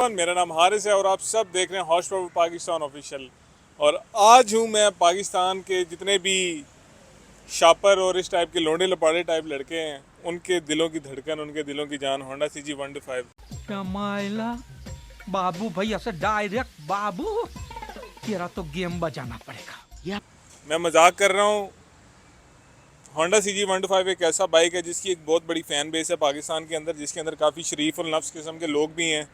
मेरा नाम हारिस है और आप सब देख रहे हैं हॉश पावर पाकिस्तान ऑफिशियल। और आज हूँ मैं पाकिस्तान के जितने भी शापर और इस टाइप के लोंडे लपाड़े टाइप लड़के हैं, उनके दिलों की धड़कन, उनके दिलों की जान, होंडा CG 125। कमाइला बाबू भैया से डायरेक्ट बाबू तेरा तो गेम बजाना पड़ेगा। मैं मजाक कर रहा हूँ। होंडा CG 125 एक ऐसा बाइक है जिसकी एक बहुत बड़ी फ़ैन बेस है पाकिस्तान के अंदर, जिसके अंदर काफ़ी शरीफ और नफ्स किस्म के लोग भी हैं।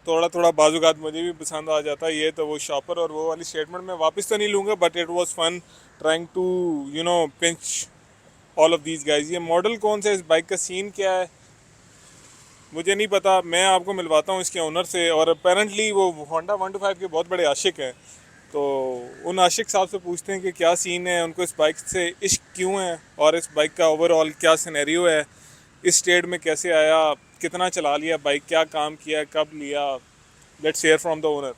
थोड़ा थोड़ा बाजुकात मुझे भी पसंद आ जाता है। ये तो वो शॉपर और वो वाली स्टेटमेंट मैं वापस तो नहीं लूँगा, but it was fun trying to pinch all of these guys. ये मॉडल कौन सा है, इस बाइक का सीन क्या है, मुझे नहीं पता। मैं आपको मिलवाता हूँ इसके ओनर से। और अपेरेंटली वो होंडा 125 के बहुत बड़े आशिक हैं, तो उन आशिक साहब से पूछते हैं कि क्या सीन है, उनको इस बाइक से इश्क क्यों है और इस बाइक का ओवरऑल क्या सिनेरियो है, इस स्टेट में कैसे आया, कितना चला लिया बाइक, क्या काम किया, कब लिया। Let's hear from the owner.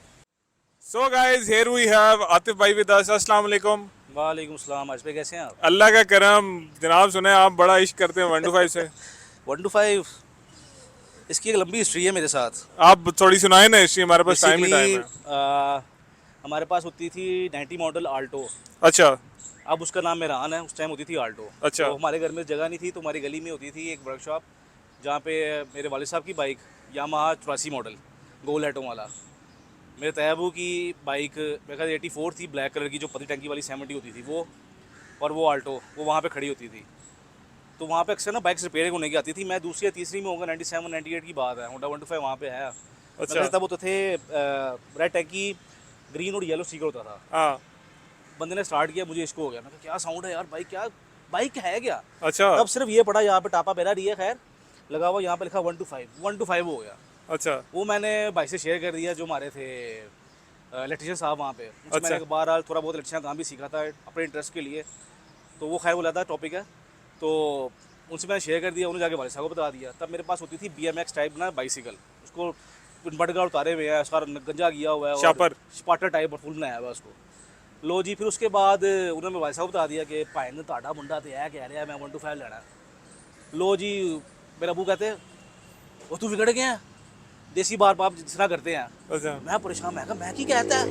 So guys, here we have Atif भाई विद अस। अस्सलाम वालेकुम। वालेकुम सलाम। आज पे कैसे हैं आप? अल्लाह का करम जनाब। सुने आप बड़ा इश्क करते हैं 125 से। 125 इसकी एक लंबी हिस्ट्री है मेरे साथ। आप थोड़ी सुनाए ना हिस्ट्री, हमारे पास टाइम ही टाइम बेसिकली है। हमारे पास होती थी 90 मॉडल आल्टो। अच्छा अब उसका नाम मेरान है, उस टाइम होती थी आल्टो। अच्छा। तो हमारे घर में जगह नहीं थी, तो हमारी गली में होती थी एक वर्कशॉप, जहाँ पे मेरे वालिद साहब की बाइक यामाहा 84 मॉडल गोल हेटों वाला, मेरे तैयबू की बाइक मेरे ख्याल 84 थी, ब्लैक कलर की जो पतली टंकी वाली 70 होती थी वो, और वो आल्टो वो वहाँ पे खड़ी होती थी। तो वहाँ पे अक्सर ना बाइक्स रिपेयर होने की आती थी। मैं दूसरी या तीसरी में होगा, 97 98 की बात है। होंडा 125 वहाँ पे है। अच्छा। मैं तब होते थे रेड टैंकी, ग्रीन और येलो स्टिकर होता था। हाँ। बंदे ने स्टार्ट किया, मुझे इसको हो गया, मैं कहा क्या साउंड है यार, बाइक क्या बाइक है क्या। अच्छा तब सिर्फ ये पड़ा, यहाँ पे टापा पहला रही है, खैर लगा हुआ, यहाँ पे लिखा 125 हो गया। अच्छा वो मैंने भाई से शेयर कर दिया जो हमारे थे इलेक्ट्रिशियन साहब वहाँ पे। उनसे अच्छा मैंने बारह थोड़ा बहुत इलेक्ट्रिशियन काम भी सीखा था अपने इंटरेस्ट के लिए। तो वो खैर बोला था टॉपिक है, तो उनसे मैंने शेयर कर दिया, उन्होंने जाके वाले साहब को बता दिया। तब मेरे पास होती थी BMX टाइप ना बाइसिकल, उसको बटगाड़ उतारे हुए हैं, उसका गंजा किया हुआ है और शापर। स्पार्टर टाइप फुल बनाया हुआ है उसको। लो जी, फिर उसके बाद उन्होंने मेरे भाई साहब को बता दिया कि भाई ने ताड़ा मुंडा तो है, कह रहा है मैं 125 लेना है। लो जी, मेरा अबू कहते वो तू बिगड़ गया है, देसी बार बाप जिस तरह करते हैं। अच्छा मैं परेशान, मैं कहा मैं की कहता है,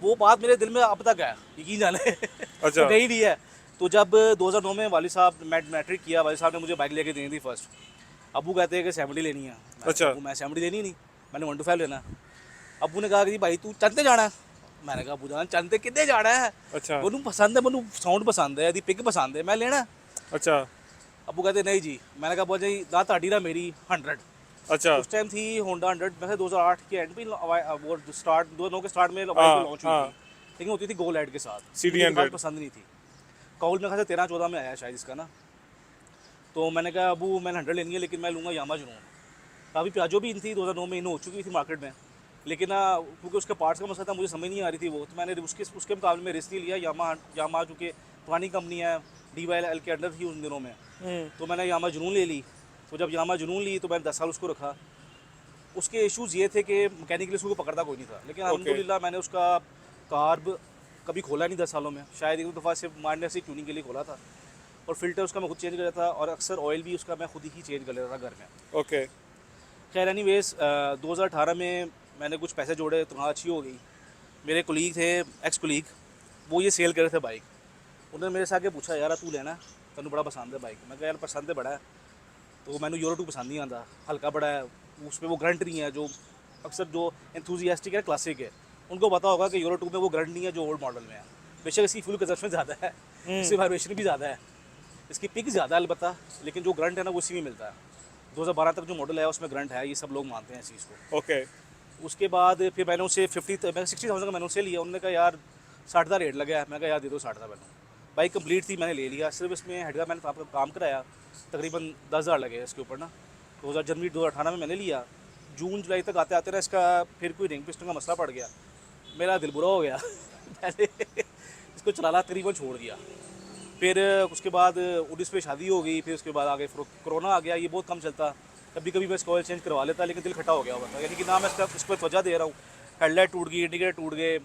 वो बात मेरे दिल में अब तक है, यकीन जाने वो अच्छा गई नहीं है। तो जब 2009 में वालिद साहब मैट्रिक किया, वालिद साहब ने मुझे बाइक लेके देनी थी फर्स्ट। अबू कहते हैं कि 70 लेनी है। अच्छा मैं 70 लेनी नहीं, मैंने 125 लेना है। अबू ने कहा कि भाई तू चंदे जाना है। मैंने कहा अबू जान चंदे कितने जाना है, अच्छा मैनू पसंद है, मैनू साउंड पसंद है, पिक पसंद है, मैं लेना है। अच्छा अबू कहते नहीं जी। मैंने कहा बोल जी ना ताड़ी ना मेरी 100। अच्छा। उस टाइम थी होंडा 100, वैसे 2008 के एंड पे वो स्टार्ट 2009 के स्टार्ट में हाँ लॉन्च हुई हाँ। थी, लेकिन होती थी गोल हेड के साथ। CD मुझे खास 100। पसंद नहीं थी। काउल में खासा 13-14 में आया शायद इसका ना। तो मैंने कहा अबू मैंने 100 लेनी है, लेकिन मैं लूँगा यामा जुनून। काफ़ी प्याजो भी इन थी 2009 में, इन हो चुकी थी मार्केट में, लेकिन क्योंकि उसके पार्ट्स का मसला था, मुझे समझ नहीं आ रही थी वो, तो मैंने उसके मुकाबले में रिस्क नहीं लिया। यामा चूँकि पुरानी कंपनी है, DYL के अंडर थी उन दिनों में, तो मैंने यामा जुनून ले ली। तो जब यामा जुनून ली तो मैंने 10 साल उसको रखा। उसके इश्यूज़ ये थे कि मैकेनिकली उसको पकड़ता कोई नहीं था, लेकिन ओके। अल्हम्दुलिल्लाह मैंने उसका कार्ब कभी खोला नहीं 10 सालों में। शायद एक दफ़ा सिर्फ माइनर से ट्यूनिंग के लिए खोला था, और फिल्टर उसका मैं खुद चेंज कर रहा था, और अक्सर ऑयल भी उसका मैं खुद ही चेंज कर लेता था घर में। ओके। खैर एनीवेज 2018 में मैंने कुछ पैसे जोड़े तो हाँ अच्छी हो गई। मेरे कोलीग थे, एक्स कोलीग, वो ये सेल कर रहे थे बाइक। उन्होंने मेरे से आके पूछा यार तू लेना तेन बड़ा पसंद है बाइक। मैं कहा यार पसंद है बड़ा है, तो मैंने यूरो 2 पसंद नहीं आता, हल्का बड़ा है, उस पर वो ग्रंट नहीं है जो अक्सर जो एंथुजियास्टिक है, क्लासिक है, उनको पता होगा कि यूरो 2 में वो ग्रंट नहीं है जो ओल्ड मॉडल में है। बेशक इसकी फ्यूल कंजप्शन ज़्यादा है, इसकी वाइब्रेशन भी ज़्यादा है, इसकी पिक ज़्यादा है अलबत्ता, लेकिन जो ग्रंट है ना वो इसी में मिलता है। 2012 तक जो मॉडल है उसमें ग्रंट है, ये सब लोग मानते हैं इस चीज़ को। ओके। उसके बाद फिर मैंने उसे 60,000 का मैंने उसे लिया। उन्होंने कहा यार 60 का रेट लगा है। मैं कहा यार दे दो 60 का। मैंने बाइक कंप्लीट थी, मैंने ले लिया। सिर्फ इसमें हेड का मैंने आपका काम कराया, तकरीबन 10,000 लगे इसके ऊपर ना। 2000 जनवरी 2018 में मैंने लिया। जून जुलाई तक आते आते ना इसका फिर कोई रिंग पिस्टन का मसला पड़ गया, मेरा दिल बुरा हो गया मैंने इसको चलाना तकरीबन छोड़ दिया। फिर उसके बाद 19 पे शादी हो गई, फिर उसके बाद आगे कोरोना आ गया, ये बहुत कम चलता। कभी कभी मैं इसका ऑयल चेंज करवा लेता, लेकिन दिल खट्टा हो गया हुआ था, यानी कि ना मैं इसको वजह दे रहा हूँ। हेडलाइट टूट गई, इंडिकेटर टूट गए,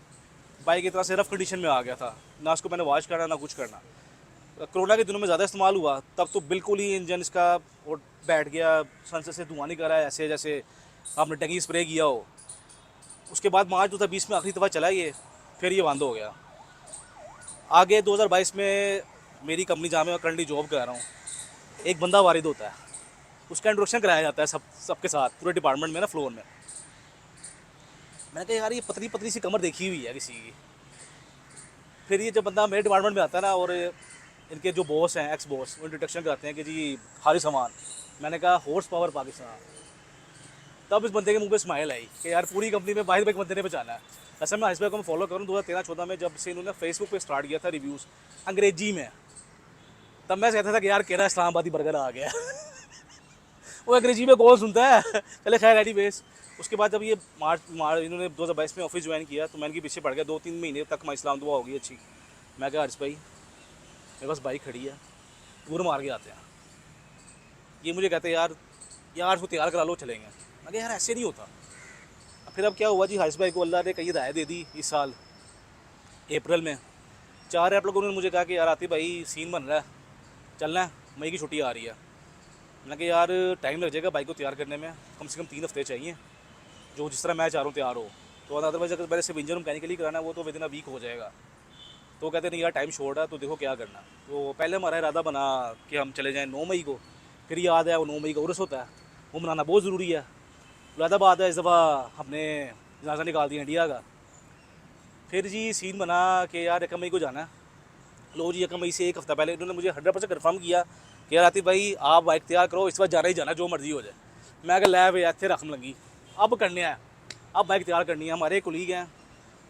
बाइक एक तरह से रफ कंडीशन में आ गया था, ना उसको मैंने वॉश करना ना कुछ करना। कोरोना के दिनों में ज़्यादा इस्तेमाल हुआ, तब तो बिल्कुल ही इंजन इसका वो बैठ गया, सेंसर से धुआं नहीं कर रहा है ऐसे जैसे आपने टंकी स्प्रे किया हो। उसके बाद मार्च 2020 में आखिरी दफ़ा चला ये, फिर ये बंद हो गया। आगे 2022 में मेरी कंपनी जहाँ मैं करंटली जॉब कर रहा हूँ, एक बंदा वारिद होता है, उसका इंट्रोडक्शन कराया जाता है सबके साथ, पूरे डिपार्टमेंट में ना, फ्लोर में। मैंने कहा यार ये पतली पतली सी कमर देखी हुई है किसी की। फिर ये जब बंदा मेरे डिपार्टमेंट में आता है ना, और इनके जो बॉस हैं, एक्स बॉस, वो इंट्रोडक्शन कराते हैं कि जी हारिस अमान। मैंने कहा हॉर्स पावर पाकिस्तान। तब इस बंदे के मुंह पे स्माइल आई कि यार पूरी कंपनी में वाहिद भाई बंदे ने पहचाना है। ऐसा मैं हारिस भाई को मैं फॉलो करूँ 2013-14 में, जब से इन्होंने फेसबुक पे स्टार्ट किया था रिव्यूज़ अंग्रेजी में, तब मैं कहता था कि यार केरा इस्लामाबादी बर्गर आ गया। वो अंग्रेजी में कौन सुनता है। चले खैर एनी बेस। उसके बाद जब ये मार्च इन्होंने 2022 में ऑफिस ज्वाइन किया, तो मैं इनके पीछे पड़ गया। 2-3 महीने तक मैं इस्लाम दुआ होगी अच्छी। मैं कहा हारिस भाई मेरे पास बाइक खड़ी है, टूर मार के आते हैं। ये मुझे कहते यार उसको तैयार करा लो, चलेंगे। मैं कहा यार ऐसे नहीं होता। फिर अब क्या हुआ जी, हारिस भाई को अल्लाह ने कई राय दे दी इस साल अप्रैल में। 4 अप्रैल को उन्होंने मुझे कहा कि यार आतिफ भाई सीन बन रहा है, चलना है, मई की छुट्टी आ रही है। मैंने कहा यार टाइम लग जाएगा बाइक को तैयार करने में, कम से कम 3 हफ्ते चाहिए, जो जिस तरह मैं चाह रहा हूँ तैयार हो। तो अदरवाइज़ अगर मैंने सिर्फ इंजन मैकेनिकली कराना है वो तो विद इन अ वीक हो जाएगा। तो कहते नहीं यार टाइम शॉर्ट है, तो देखो क्या करना। तो पहले हमारा इरादा बना कि हम चले जाएँ 9 मई को। फिर याद है वो 9 मई का उर्स होता है, वो मनाना बहुत ज़रूरी है। मुरादाबाद है, इस दफ़ा हमने जनाजा निकाल दिया इंडिया का। फिर जी सीन बना कि यार 1 मई को जाना है। लो जी 1 मई से एक हफ़्ता पहले इन्होंने मुझे 100% कन्फर्म किया कि यार आतिफ भाई आप बाइक तैयार करो, इस बार जाना ही जाना, जो मर्जी हो जाए। मैं कहा लै भाई इतने रकम लगी, अब करने है, अब बाइक तैयार करनी है। हमारे कोलीग हैं,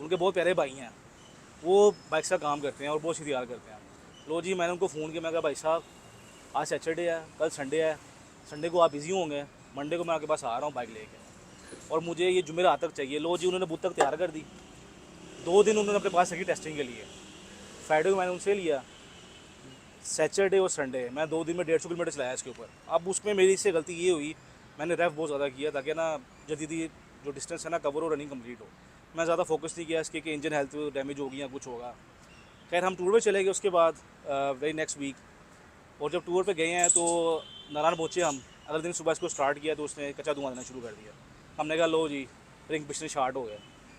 उनके बहुत प्यारे भाई हैं, वो बाइक का काम करते हैं और बहुत सी तैयार करते हैं। लो जी मैंने उनको फ़ोन किया, मैं कहा भाई साहब आज सैटरडे है, कल संडे है, संडे को आप बिज़ी होंगे, मंडे को मैं आपके पास आ रहा हूँ बाइक लेके, और मुझे ये जुमेरात तक चाहिए। लो जी उन्होंने बुध तक तैयार कर दी। 2 दिन उन्होंने अपने पास रखी टेस्टिंग के लिए। फ्राइडे को मैंने उनसे लिया, सैटरडे और संडे मैं 2 दिन में 150 किलोमीटर चलाया इसके ऊपर। अब उसमें मेरी से गलती ये हुई, मैंने रेफ बहुत ज़्यादा किया ताकि ना जल्दी जो डिस्टेंस है ना कवर हो, रनिंग कंप्लीट हो। मैं ज़्यादा फोकस नहीं किया इसके कि इंजन हेल्थ डैमेज होगी या कुछ होगा। खैर हम टूर पे चले गए उसके बाद वेरी नेक्स्ट वीक। और जब टूर पे गए हैं तो नारायण पहुँचे हम। अगले दिन सुबह इसको स्टार्ट किया तो उसने कच्चा धुआं देना शुरू कर दिया। हमने कहा लो जी रिंग पिस्टन स्टार्ट हो गया।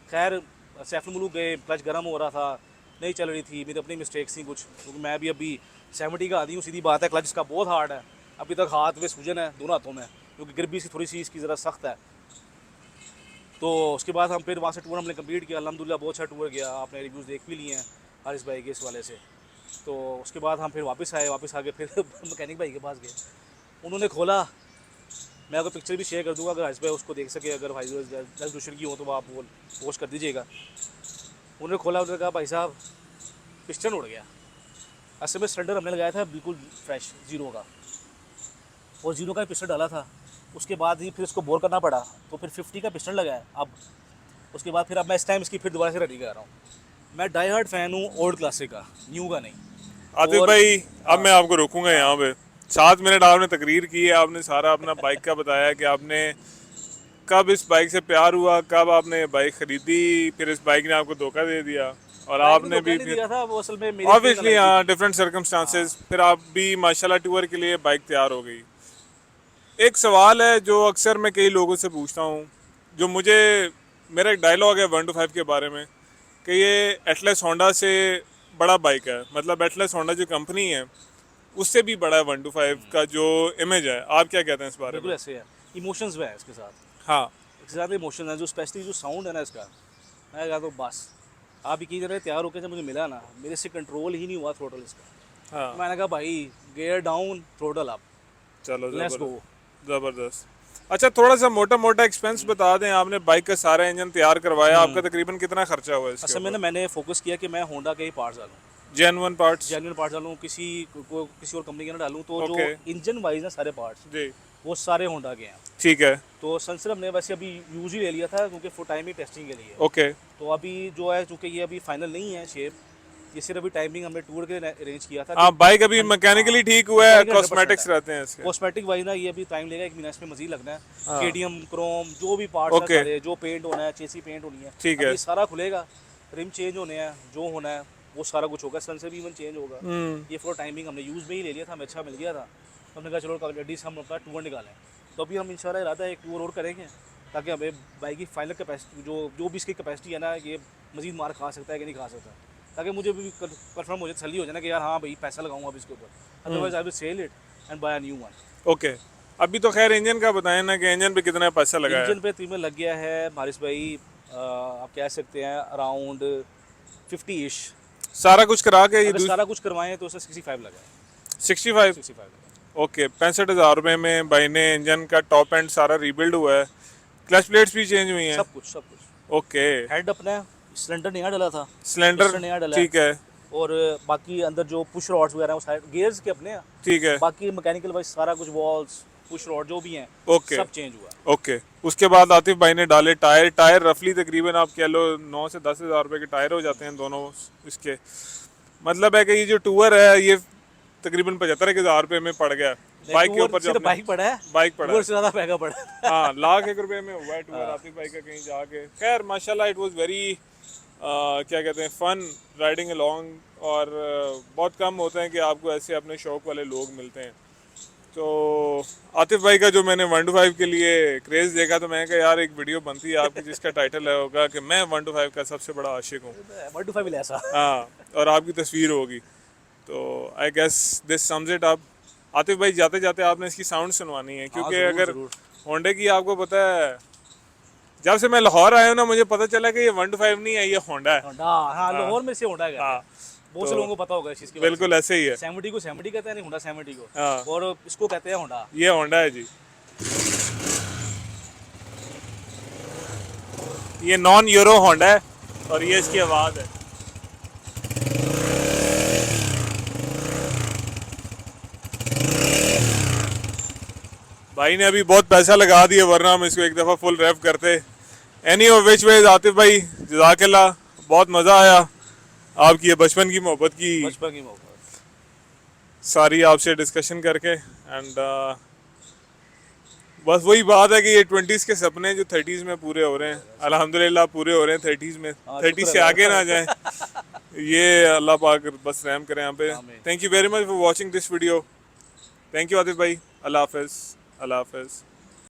खैर सैफुल मुलूक गए, क्लच गर्म हो रहा था, नहीं चल रही थी, मेरी अपनी मिस्टेक्स थी कुछ, क्योंकि मैं भी अभी 70 का आदमी हूँ। सीधी बात है, क्लच इसका बहुत हार्ड है, अभी तक हाथ में सूजन है दोनों हाथों में, क्योंकि ग्रिप भी इसकी थोड़ी सी इसकी ज़रा सख्त है। तो उसके बाद हम फिर वहाँ से टूर हमने कंप्लीट किया, अल्हम्दुलिल्लाह बहुत अच्छा टूर गया। आपने रिव्यूज़ देख भी लिए हैं हारिस भाई के इस वाले से। तो उसके बाद हम फिर वापस आके फिर मैकेनिक भाई के पास गए, उन्होंने खोला। मैं आपको पिक्चर भी शेयर कर दूंगा, अगर हारिस भाई उसको देख सके, अगर भाई रेजोल्यूशन की हो तो आप वो पोस्ट कर दीजिएगा। उन्होंने खोला, उन्होंने कहा भाई साहब पिस्टन उड़ गया। असल में सिलेंडर हमने लगाया था बिल्कुल फ्रेश जीरो का, और जीरो का पिस्टन डाला था। उसके बाद ही फिर इसको बोर करना पड़ा, तो फिर 50 का पिस्टन लगाया। अब उसके बाद फिर अब मैं इस टाइम इसकी फिर दोबारा से रेडी कर रहा हूँ। मैं डाई हार्ड फ़ैन हूँ ओल्ड क्लासिक का, न्यू का नहीं। आतिफ भाई अब मैं आपको रोकूंगा यहाँ पे। 7 मिनट आपने तकरीर की है, आपने सारा अपना बाइक का बताया कि आपने कब इस बाइक से प्यार हुआ, कब आपने बाइक खरीदी, फिर इस बाइक ने आपको धोखा दे दिया, और आपने भी फिर दिया था वो असल में मेरी ऑब्वियसली हाँ डिफरेंट सर्कमस्टांसेस, फिर आप भी माशाल्लाह टूर के लिए बाइक तैयार हो गई। एक सवाल है जो अक्सर मैं कई लोगों से पूछता हूँ, जो मुझे मेरा एक डायलॉग है 125 के बारे में कि ये एटलस होंडा से बड़ा बाइक है, मतलब एटलस होंडा जो कंपनी है उससे भी बड़ा है 125 का जो इमेज है। आप क्या कहते हैं इस बारे बिल्कुल में? ऐसे है, इमोशंस भी है इसके साथ, हाँ इसके साथ इमोशन है, जो स्पेशली जो साउंड है ना इसका, मैं कहा तो बस आप यकीन करें तैयार होकर जब मुझे मिला ना, मेरे से कंट्रोल ही नहीं हुआ थ्रोटल इसका। हाँ मैंने कहा भाई गियर डाउन थ्रोटल अप, चलो लेट्स गो। ज़बरदस्त। अच्छा थोड़ा सा मोटा मोटा एक्सपेंस बता दें, आपने बाइक का सारा इंजन तैयार करवाया, आपका तकरीबन कितना खर्चा हुआ इसके असल में ना मैंने फोकस किया कि मैं होंडा के ही पार्ट्स डालूँ, जेन्युइन पार्ट्स? जेन्युइन पार्ट्स डालूँ, किसी और कंपनी के ना डालूं। तो जो Okay. इंजन वाइज ना सारे पार्ट्स जी वो सारे होंडा के हैं। ठीक है, तो सनसर हमने वैसे अभी यूज ही ले लिया था क्योंकि फुल टाइम ही टेस्टिंग के लिए। ओके तो अभी जो है चूँकि ये अभी फाइनल नहीं है शेप, ये सिर्फ अभी टाइमिंग हमने टूर के अरेंज किया था। हाँ बाइक अभी मैकेनिकली ठीक हुआ है, Mechanical 100% कॉस्मेटिक्स रहते हैं इसके। कॉस्मेटिक वाइज ना ये अभी टाइम लेगा, 1 महीना इसमें मजीद लगना है। हाँ। केडीएम क्रोम जो भी पार्ट्स Okay. हैं, जो पेंट होना है, चेसी पेंट होनी है, ठीक है। अभी सारा खुलेगा, रिम चेंज होने हैं, जो होना है वो सारा कुछ होगा, सन से भी इवन चेंज होगा। ये फॉर टाइमिंग हमने यूज़ में ही ले लिया था, हमें अच्छा मिल गया था। हमने कहा चलो गाड़ी से हम अपना टूर निकालें। तो अभी हम इंशाल्लाह इरादा है एक टूर और करेंगे, ताकि हमें बाइक की फाइनल कैपेसिटी जो भी इसकी कैपेसिटी है ना, ये मजीद मार खा सकता है कि नहीं खा सकता, ताकि मुझे भी कंफर्म हो जाए, तसल्ली हो जाए ना कि यार हाँ भाई पैसा लगाऊंगा अब इसके ऊपर, otherwise I will sell it and buy a new one. Okay, अभी तो खैर इंजन का बताएं ना कि इंजन पे कितना पैसा लगा है। इंजन पे तकरीबन लग गया है हारिस भाई, आप कह सकते हैं अराउंड 50 इश। सारा कुछ करा के ये अगर सारा कुछ करवाएं तो उससे 65 लगा है। 65। 65 लगा है। ओके, 65,000 रुपये में भाई ने इंजन का टॉप एंड सारा रीबिल्ड हुआ है, क्लच प्लेट्स भी चेंज हुई हैं। सब कुछ ओके, हेड अपना सिलेंडर नया डाला था, सिलेंडर पिस्टन नया डाला है। ठीक है, और बाकी अंदर जो पुश रॉड्स वगैरह हैं वो सारे गियर्स के अपने हैं, ठीक है, बाकी मैकेनिकल वाइज सारा कुछ वॉल्स पुश रॉड जो भी हैं ओके सब चेंज हुआ है। ओके। उसके बाद आतिफ भाई ने डाले टायर। टायर रफली तकरीबन आप कह लो 9 से 10,000 रुपये के टायर हो जाते हैं दोनों इसके। मतलब है कि ये जो टूर है ये तकरीबन 75,000 रुपये में पड़ गया बाइक के ऊपर। जो बाइक पड़ा है, बाइक पड़ा टूर से ज्यादा महंगा पड़ा है। हाँ, लाख एक रुपए में हुआ है टूर आतिफ भाई का कहीं जाके। खैर माशाल्लाह इट वाज वेरी क्या कहते हैं फन राइडिंग अलोंग, और बहुत कम होते हैं कि आपको ऐसे अपने शौक वाले लोग मिलते हैं। तो आतिफ भाई का जो मैंने 125 के लिए क्रेज़ देखा तो मैंने कहा यार एक वीडियो बनती है आपकी जिसका टाइटल है होगा कि मैं 125 का सबसे बड़ा आशिक हूँ। 125 ऐसा। हाँ, और आपकी तस्वीर होगी। तो I guess this sums it up. Atif भाई जाते जाते आपने इसकी साउंड सुनवानी है, क्योंकि ज़रूर, अगर ज़रूर। होंडे की आपको पता है, जब से मैं लाहौर आया हूँ ना मुझे पता चला कि ये 125 नहीं है, ये होंडा है। होंडा, हाँ लाहौर में से होंडा है। हाँ, बहुत से लोगों को पता होगा इस चीज़ के बारे में। बिल्कुल ऐसे ही है। 70 को 70 कहते हैं, नहीं होंडा 70 को, हाँ। और इसको कहते हैं होंडा। ये होंडा है जी। ये नॉन यूरो होंडा है और ये इसकी आवाज़ है। भाई ने अभी बहुत पैसा लगा दिया, वरना हम इसको एक दफ़ा फुल रैप करते। Any of which ways Atif भाई जज़ाकल्लाह, बहुत मज़ा आया आपकी ये बचपन की मोहब्बत की बचपन की मोहब्बत सारी आपसे डिस्कशन करके। एंड बस वही बात है कि ये 20s के सपने जो 30s में पूरे हो रहे हैं, अल्हम्दुलिल्लाह पूरे हो रहे हैं 30s में। 30s से आगे ना जाएं, ये अल्लाह पाक बस रहम करें यहाँ पे। Thank you very much for watching this video. Thank you Atif भाई। अल्लाह हाफिज़। अल्लाह हाफिज़।